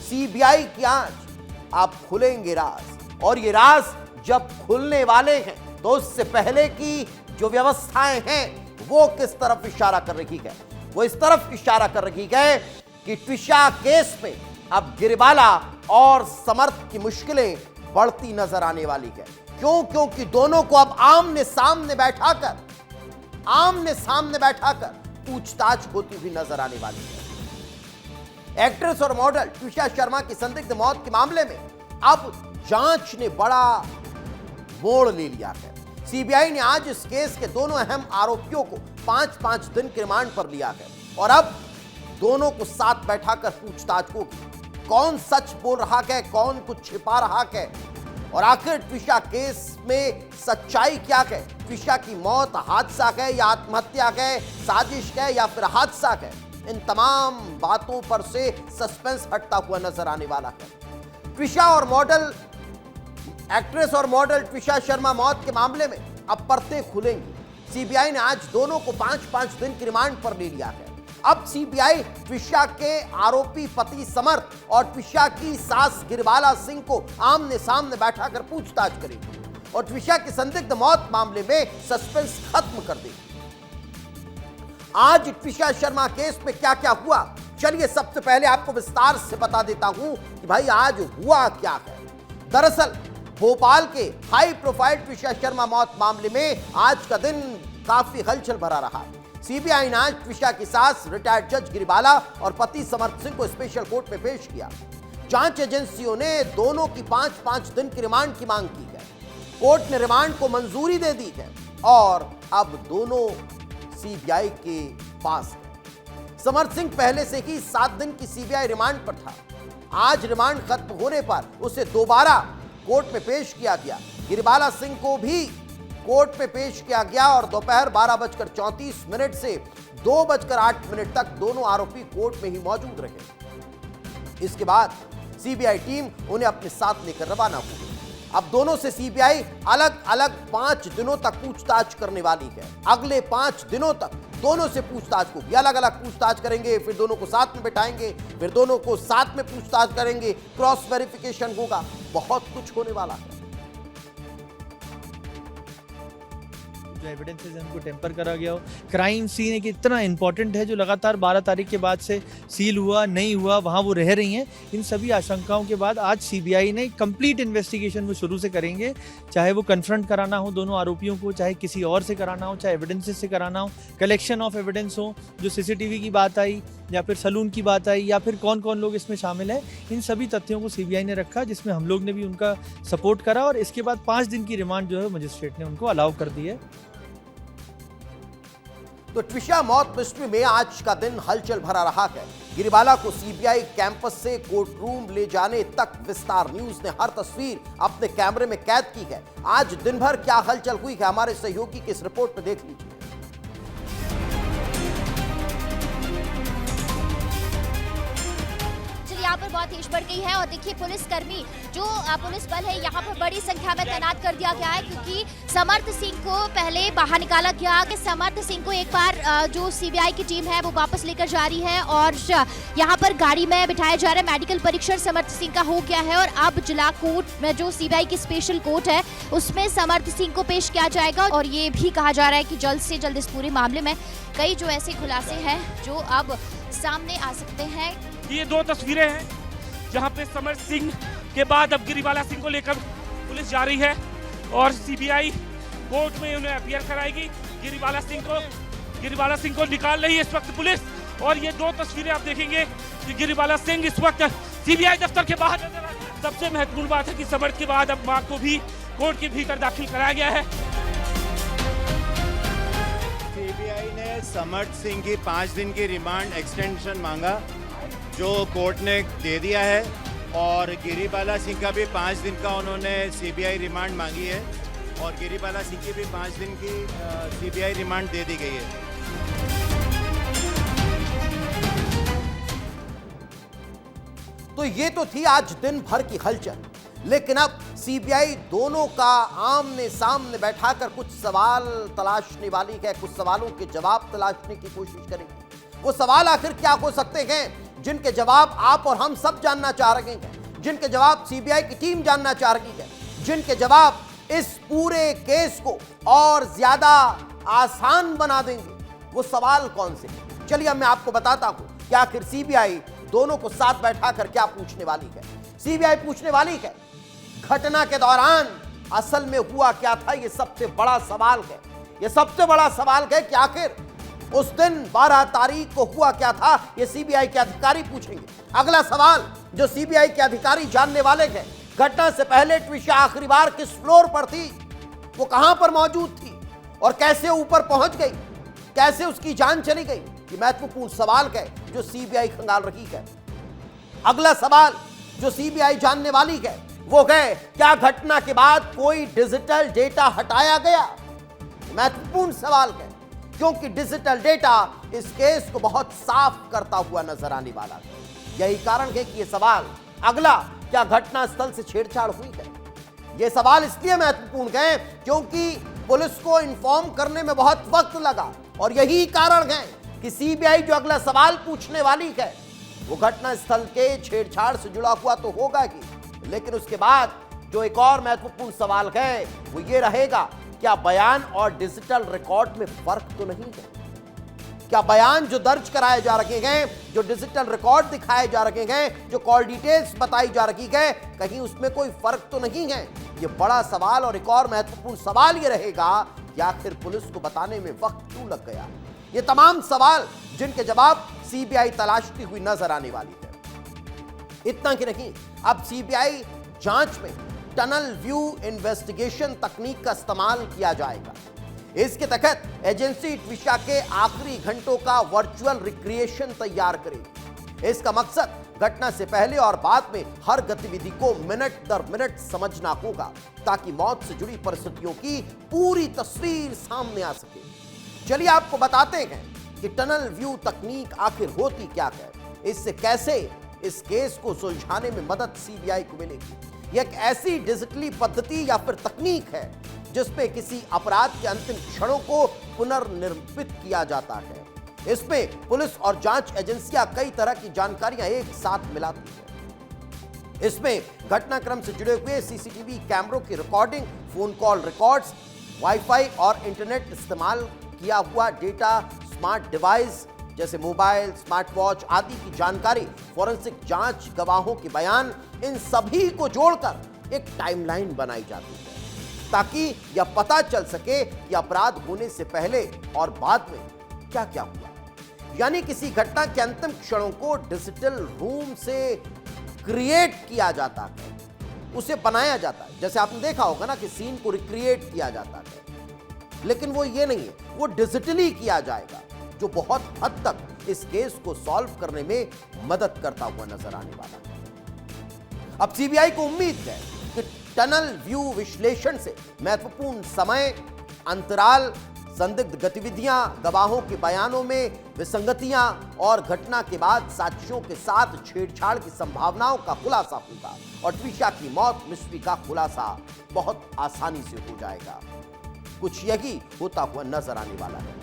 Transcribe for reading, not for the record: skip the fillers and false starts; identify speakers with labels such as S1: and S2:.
S1: CBI की आज अब खुलेंगे राज, और ये राज जब खुलने वाले हैं तो उससे पहले की जो व्यवस्थाएं हैं वो किस तरफ इशारा कर रही है? वो इस तरफ इशारा कर रही है कि ट्विशा केस में अब गिरिबाला और समर्थ की मुश्किलें बढ़ती नजर आने वाली है। क्यों? क्योंकि दोनों को अब आमने सामने बैठाकर पूछताछ होती हुई नजर आने वाली है। एक्ट्रेस और मॉडल ट्विशा शर्मा की संदिग्ध मौत के मामले में अब जांच ने बड़ा मोड़ ले लिया है। सीबीआई ने आज इस केस के दोनों अहम आरोपियों को 5-5 दिन के रिमांड पर लिया है और अब दोनों को साथ बैठाकर पूछताछ होगी। कौन सच बोल रहा है, कौन कुछ छिपा रहा है, और आखिर ट्विशा केस में सच्चाई क्या है? ट्विशा की मौत हादसा है या आत्महत्या है, साजिश है या फिर हादसा है? इन तमाम बातों पर से सस्पेंस हटता हुआ नजर आने वाला है। ट्विशा और मॉडल एक्ट्रेस और मॉडल ट्विशा शर्मा मौत के मामले में अब परतें खुलेंगी। सीबीआई ने आज दोनों को 5-5 दिन की रिमांड पर ले लिया है। अब सीबीआई ट्विशा के आरोपी पति समर्थ और ट्विशा की सास गिरिबाला सिंह को आमने सामने बैठाकर पूछताछ करेगी और ट्विशा की संदिग्ध मौत मामले में सस्पेंस खत्म कर देगी। आज ट्विशा शर्मा केस में क्या क्या हुआ, चलिए सबसे पहले आपको विस्तार से बता देता हूं कि भाई आज हुआ क्या है। दरअसल भोपाल के हाई प्रोफाइल ट्विशा शर्मा मौत मामले में आज का दिन काफी हलचल भरा रहा। सीबीआई ने आज ट्विशा की सास रिटायर्ड जज गिरिबाला और पति समर्थ सिंह को स्पेशल कोर्ट में पेश किया। जांच एजेंसियों ने दोनों की 5-5 दिन की रिमांड की मांग की है। कोर्ट ने रिमांड को मंजूरी दे दी है और अब दोनों सीबीआई के पास है। समर्थ सिंह पहले से ही 7 दिन की सीबीआई रिमांड पर था। आज रिमांड खत्म होने पर उसे दोबारा कोर्ट में पेश किया गया। गिरिबाला सिंह को भी कोर्ट में पेश किया गया और दोपहर 12:34 से 2:08 तक दोनों आरोपी कोर्ट में ही मौजूद रहे। इसके बाद सीबीआई टीम उन्हें अपने साथ लेकर रवाना हुई। अब दोनों से सीबीआई अलग अलग 5 दिनों तक पूछताछ करने वाली है। अगले 5 दिनों तक दोनों से पूछताछ होगी, अलग अलग पूछताछ करेंगे, फिर दोनों को साथ में बैठाएंगे, फिर दोनों को साथ में पूछताछ करेंगे, क्रॉस वेरिफिकेशन होगा, बहुत कुछ होने वाला है।
S2: जो एविडेंसेस है उनको टेम्पर करा गया हो। क्राइम सीन एक इतना इंपॉर्टेंट है जो लगातार 12 तारीख के बाद से सील हुआ नहीं हुआ, वहाँ वो रह रही हैं। इन सभी आशंकाओं के बाद आज सीबीआई ने कंप्लीट इन्वेस्टिगेशन वो शुरू से करेंगे, चाहे वो कन्फ्रंट कराना हो दोनों आरोपियों को, चाहे किसी और से कराना हो, चाहे एविडेंसेस से कराना हो, कलेक्शन ऑफ एविडेंस हो, जो सीसीटीवी की बात आई या फिर सलून की बात आई या फिर कौन कौन लोग इसमें शामिल है, इन सभी तथ्यों को सीबीआई ने रखा, जिसमें हम लोग ने भी उनका सपोर्ट करा और इसके बाद 5 दिन की रिमांड जो है मजिस्ट्रेट ने उनको अलाउ कर दी है।
S1: तो ट्विशा मौत मिस्ट्री में आज का दिन हलचल भरा रहा है। गिरिबाला को सीबीआई कैंपस से कोर्ट रूम ले जाने तक विस्तार न्यूज ने हर तस्वीर अपने कैमरे में कैद की है। आज दिन भर क्या हलचल हुई है हमारे सहयोगी की इस रिपोर्ट में देख लीजिए।
S3: यहाँ पर बहुत तेज बढ़ गई है और देखिए पुलिसकर्मी जो पुलिस बल है यहाँ पर बड़ी संख्या में तैनात कर दिया गया है, क्योंकि समर्थ सिंह को पहले बाहर निकाला गया कि समर्थ सिंह को एक बार जो सीबीआई की टीम है वो वापस लेकर जा रही है और यहाँ पर गाड़ी में बिठाया जा रहा है। मेडिकल परीक्षण समर्थ सिंह का हो गया है और अब जिला कोर्ट में जो सीबीआई की स्पेशल कोर्ट है उसमें समर्थ सिंह को पेश किया जाएगा और ये भी कहा जा रहा है कि जल्द से जल्द इस पूरे मामले में कई जो ऐसे खुलासे हैं जो अब सामने आ सकते हैं।
S4: ये 2 तस्वीरें हैं जहां पे समर्थ सिंह के बाद अब गिरिबाला सिंह को लेकर पुलिस जा रही है और सीबीआई कोर्ट में उन्हें अपीयर कराएगी। गिरिबाला सिंह को निकाल रही है इस वक्त पुलिस और ये 2 तस्वीरें आप देखेंगे कि गिरिबाला सिंह इस वक्त सीबीआई दफ्तर के बाहर नजर आ रहे हैं। सबसे महत्वपूर्ण बात है कि समर्थ के बाद अब मां को भी कोर्ट के भीतर दाखिल कराया गया है।
S5: सीबीआई ने समर्थ सिंह की 5 दिन की रिमांड एक्सटेंशन मांगा जो कोर्ट ने दे दिया है और गिरिबाला सिंह का भी 5 दिन का उन्होंने सीबीआई रिमांड मांगी है और गिरिबाला सिंह की भी 5 दिन की सीबीआई रिमांड दे दी गई है।
S1: तो ये तो थी आज दिन भर की हलचल, लेकिन अब सीबीआई दोनों का आमने सामने बैठाकर कुछ सवाल तलाशने वाली है, कुछ सवालों के जवाब तलाशने की कोशिश करेगी। वो सवाल आखिर क्या हो सकते हैं, जिनके जवाब आप और हम सब जानना चाह रहे हैं, जिनके जवाब सीबीआई की टीम जानना चाह रही है, जिनके जवाब इस पूरे केस को और ज्यादा आसान बना देंगे। वो सवाल कौन से हैं? चलिए मैं आपको बताता हूं कि आखिर सीबीआई दोनों को साथ बैठाकर क्या पूछने वाली है। सीबीआई पूछने वाली है घटना के दौरान असल में हुआ क्या था। यह सबसे बड़ा सवाल है। यह सबसे बड़ा सवाल है कि आखिर उस दिन 12 तारीख को हुआ क्या था। यह सीबीआई के अधिकारी पूछेंगे। अगला सवाल जो सीबीआई के अधिकारी जानने वाले हैं, घटना से पहले ट्विशा आखिरी बार किस फ्लोर पर थी, वो कहां पर मौजूद थी और कैसे ऊपर पहुंच गई, कैसे उसकी जान चली गई। ये महत्वपूर्ण सवाल है जो सीबीआई खंगाल रही है। अगला सवाल जो सीबीआई जानने वाली है वो है क्या घटना के बाद कोई डिजिटल डेटा हटाया गया। महत्वपूर्ण सवाल है क्योंकि डिजिटल डेटा इस केस को बहुत साफ करता हुआ नजर आने वाला है। यही कारण है कि यह सवाल अगला क्या घटना स्थल से छेड़छाड़ हुई है। यह सवाल इसलिए महत्वपूर्ण है क्योंकि पुलिस को इन्फॉर्म करने में बहुत वक्त लगा और यही कारण है कि सीबीआई जो अगला सवाल पूछने वाली है वो घटना स्थल के छेड़छाड़ से जुड़ा हुआ तो होगा ही, लेकिन उसके बाद जो एक और महत्वपूर्ण सवाल है वो ये रहेगा क्या बयान और डिजिटल रिकॉर्ड में फर्क तो नहीं है। क्या बयान जो दर्ज कराए जा रहे हैं, जो डिजिटल रिकॉर्ड दिखाए जा रहे हैं, जो कॉल डिटेल्स बताई जा रही है, कहीं उसमें कोई फर्क तो नहीं है। ये बड़ा सवाल और एक और महत्वपूर्ण सवाल ये रहेगा कि आखिर पुलिस को बताने में वक्त क्यों लग गया। ये तमाम सवाल जिनके जवाब सीबीआई तलाशती हुई नजर आने वाली है। इतना कि नहीं, अब सीबीआई जांच में टनल व्यू इन्वेस्टिगेशन तकनीक का इस्तेमाल किया जाएगा। इसके तहत एजेंसी ट्विशा के आखिरी घंटों का वर्चुअल रिक्रिएशन तैयार करेगी। इसका मकसद घटना से पहले और बाद में हर गतिविधि को मिनट दर मिनट समझना होगा ताकि मौत से जुड़ी परिस्थितियों की पूरी तस्वीर सामने आ सके। चलिए आपको बताते हैं कि टनल व्यू तकनीक आखिर होती क्या है, इससे कैसे इस केस को सुलझाने में मदद सीबीआई को मिलेगी। यह एक ऐसी डिजिटली पद्धति या फिर तकनीक है जिसमें किसी अपराध के अंतिम क्षणों को पुनर्निर्मित किया जाता है। इसमें पुलिस और जांच एजेंसियां कई तरह की जानकारियां एक साथ मिलाती हैं। इसमें घटनाक्रम से जुड़े हुए सीसीटीवी कैमरों की recording, phone call records, wifi और इंटरनेट इस्तेमाल किया हुआ डेटा, स्मार्ट डिवाइस जैसे मोबाइल, स्मार्ट वॉच आदि की जानकारी, फॉरेंसिक जांच, गवाहों के बयान, इन सभी को जोड़कर एक टाइमलाइन बनाई जाती है ताकि यह पता चल सके कि अपराध होने से पहले और बाद में क्या क्या हुआ। यानी किसी घटना के अंतिम क्षणों को डिजिटल रूम से क्रिएट किया जाता है, उसे बनाया जाता है। जैसे आपने देखा होगा ना कि सीन को रिक्रिएट किया जाता है, लेकिन वो ये नहीं है, वो डिजिटली किया जाएगा जो बहुत हद तक इस केस को सॉल्व करने में मदद करता हुआ नजर आने वाला है। अब सीबीआई को उम्मीद है कि टनल व्यू विश्लेषण से महत्वपूर्ण समय, अंतराल, संदिग्ध गतिविधियां, गवाहों के बयानों में विसंगतियां और घटना के बाद साक्ष्यों के साथ छेड़छाड़ की संभावनाओं का खुलासा होगा और ट्विशा की मौत मिस्ट्री का खुलासा बहुत आसानी से हो जाएगा। कुछ यही होता हुआ नजर आने वाला है।